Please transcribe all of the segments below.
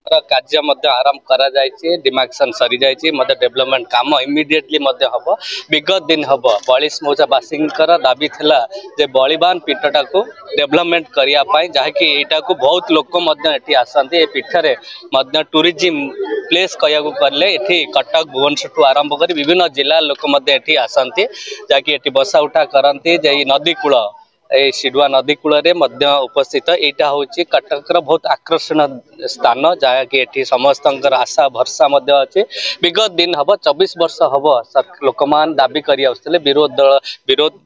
कार्य आरंभ करा डिमार्केशन सरी जाइए डेवलपमेंट काम इमिडिएटली हम विगत दिन हम बलिस मौजा बासी दाबी थिला जे बलिबान पीठटा को डेवलपमेंट करने जहाँकि यहाँ को बहुत लोक आसती पीठरे टूरिज्म प्लेस कहले ये कटक भुवनेश्वर आरंभ कर विभिन्न जिला लोक आसती जहाँकि बसा उठा करती नदी कूल सिडुआ नदी कूल उपस्थित यहाँ हूँ कटकर बहुत आकर्षण स्थान जहाँकि समस्त आशा भरसा अच्छे विगत दिन हम 24 वर्ष हम लोक मान दाबी कर विरोध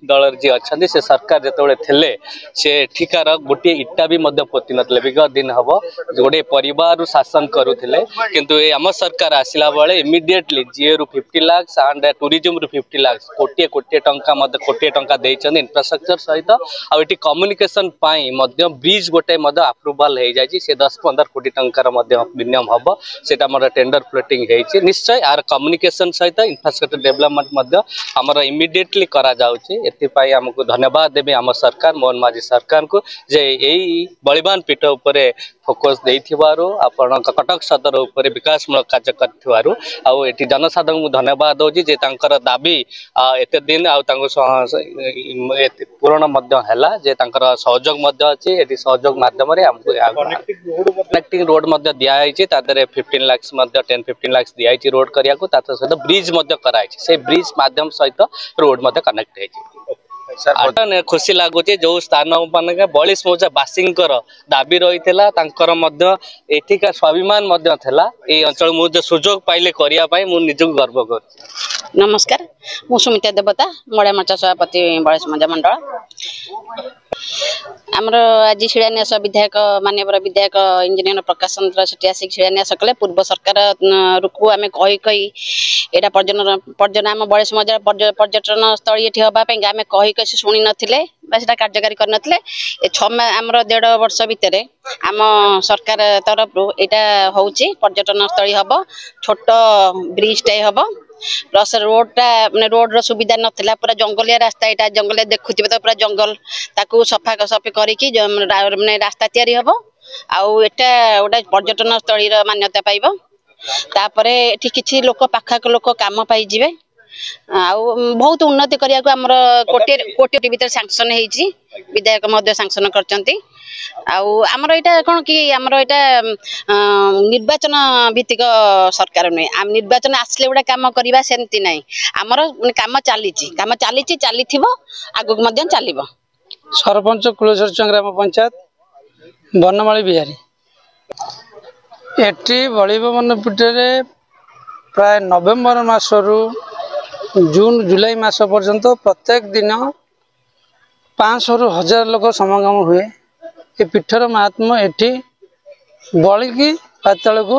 दल जी अच्छा से सरकार जो थे से एठिकार गोटे इटा भी पोती नथिले विगत दिन हम गोटे परिवार शासन करुले किंतु आम सरकार आसला बेले इमिडिएटली जीए रु 50 लाख एंड टूरिज्म रु 50 लाख कोटे कोटे टंका देइछन इंफ्रास्ट्रक्चर सहित आउ एटी कम्युनिकेशन ब्रिज गोटे अप्रूवाल हो जाए से 10-15 कोटी टंकार मिनिमम हम से टेंडर फ्लोटिंग होती निश्चय आर कम्युनिकेशन सहित इंफ्रास्ट्रक्चर डेवलपमेंट आमर इमिडिएटली करा जाउछि एथिपाई हमको धन्यवाद देबे आम सरकार मोहन माझी सरकार को जे यही बलिबान पीठ उपरे फोकस देइथिबारु आपण कटक सदर उपरे विकासमूलक कार्य करथिबारु आउ एठी जनसाधारण को धन्यवाद होछि जे तांकर दाबी एते दिन आउ तांको पूर्ण मध्य हैला जे तांकर सहयोग मध्य अछि एठी सहयोग माध्यम रे हमको कनेक्टिंग रोड मध्य दिया आइछि तादरे 15 लाख मध्य 10-15 लाख दिया आइछि रोड करिया को तात सहित ब्रिज मध्य कराइछि से ब्रिज माध्यम सहित रोड मध्य कनेक्ट होइछि खुशी लगुच जो स्थान मान बलिस मौजा बासी दाबी रही एठिका स्वाभिमान ये अंचल मुझे सुजोग पाइले करने निजक गर्व कर। नमस्कार मु सुमिता देवता मड़ा मोर्चा सभापति बलिस मौजा मंडल आमर आज शिलान्यास विधायक माननीय विधायक इंजीनियर प्रकाश चंद्र सेठी आसिक शिलान्यास कले पूर्व सरकार रुकु आम कही यहाँ पर्यटन आम बलिस मौजा पर्यटन स्थल ये हाँपाई आम कही शुणी नथिले बा कार्यकारी करनथिले 6 आमर 1.5 वर्ष भितर आम सरकार तरफ यहाँ हूँ पर्यटन स्थल हम छोट ब्रिज टाइप हम प्लस रोडटा मैंने रोड सुविधा नाला पूरा जंगलिया रास्ता यहाँ जंगल देखुवे तो पूरा जंगल ताकू सफा सफी करके मैंने रास्ता तैयारी हम आटा गोटे पर्यटन स्थल मान्यता पाइब तापर ये किसी लोक पाखाक लोक काम पाइबे बहुत उन्नति करने को आमर कोटी भीतर सांक्शन होती विधायक महोदय सांक्शन करचंती आमर यहाँ कौन कि आमर यहाँ निर्वाचन भित्तिक सरकार नुहे आम निर्वाचन आसले गोटे कम करवा सेमती ना आमर काम चली आगक चलो सरपंच कुलेश्वर ग्राम पंचायत बनमाली बिहारी एटी बलिबान पीठरे प्राय नवेम्बर मासरू जून जुलाई मास पर्यंत प्रत्येक दिन 500 ରୁ 1000 लोक समागम हुए ये पीठर महात्मा एटी बलिकी पाताल को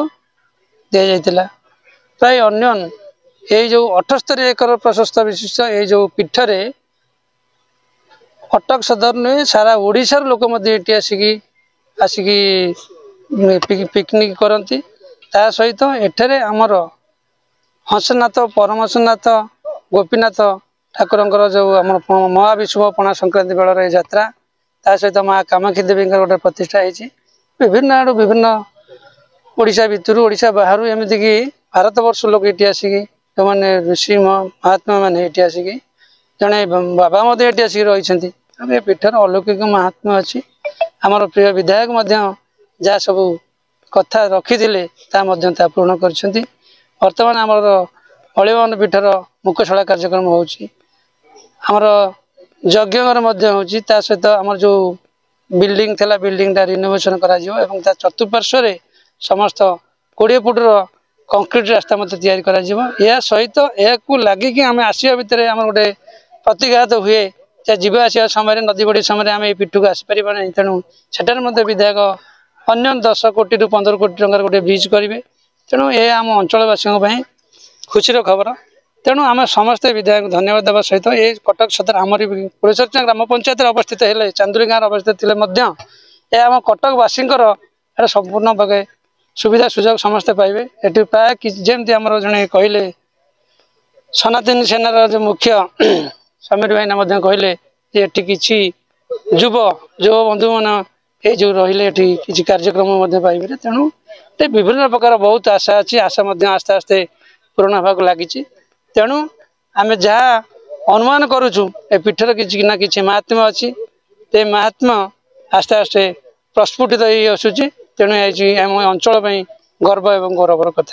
दि जाइतिला प्राय अन्यन ये जो 78 एकर प्रशस्त विशिष्ट ये जो पीठरे कटक सदर नुहे सारा ओडिशार लोक आसिकी पिकनिक करती ता सहित एठरे आमर हंसनाथ परमहंसनाथ गोपीनाथ ठाकुर जो आम महाविशुभ पणा संक्रांति बेलर यात्रा ता सहित माँ कामाक्षी देवी गोटे प्रतिष्ठा होती विभिन्न आड़ विभिन्न ओडिशा भितर ओडिशा बाहर एमती कि भारत वर्ष लोक ये आसिकी जो मैंने ऋषि महात्मा मैंने ये आसिकी जड़े बाबा ये आसिक रही ये पीठर अलौकिक महात्मा अच्छी आमर प्रिय विधायक जहाँ सब कथा रखी ता पूर्ण कर बर्तमान आमर बलिबान पीठर मुख्यशाला कार्यक्रम होमर यज्ञ सहित आमर जो बिल्डिंग थी बिल्डिंगटा रिनोवेशन करा चतुर्पार्श्व समस्त 20 फुटर कंक्रीट रास्ता तैयारी करा सहित यह लगिकी आम आसवा भितर आम गोटे प्रतिघात हुए जीवा आसा समय नदी बड़ी समय आम पीठ को आसपार ना तेणु सेठार विधायक अन्य 10 कोटी ରୁ 15 कोटी टंकार गोटे ब्रिज करेंगे तेणु ये आम अंचलवासी खुशी खबर तेणु आम समस्ते विधायक धन्यवाद देवा सहित ये कटक सदर आमरी कुलेश्वर ग्राम पंचायत अवस्थित है चांदुरी गाँव अवस्थित थे आम कटकवासी संपूर्ण भागे सुविधा सुजोग समस्ते पाइबे ये प्राय जमी आम जड़े कहले सनातन सेनार जो मुख्य समीर भाईना कहले ये किसी युव बंधु मान ये जो रहिले एठी किछि कार्यक्रम मध्य पाइबे तेणु ये विभिन्न प्रकार बहुत आशा अच्छी आशा मध्य आस्ते आस्ते पूरण होगा लगी तेणु आम जहाँ अनुमान करुचु ए पीठर किसी ना कि महात्म्य अच्छी ते महात्म्य आस्ते आस्ते प्रस्फुटित हो आसूची तेणु आम अंचल गर्व एवं गौरवर कथा।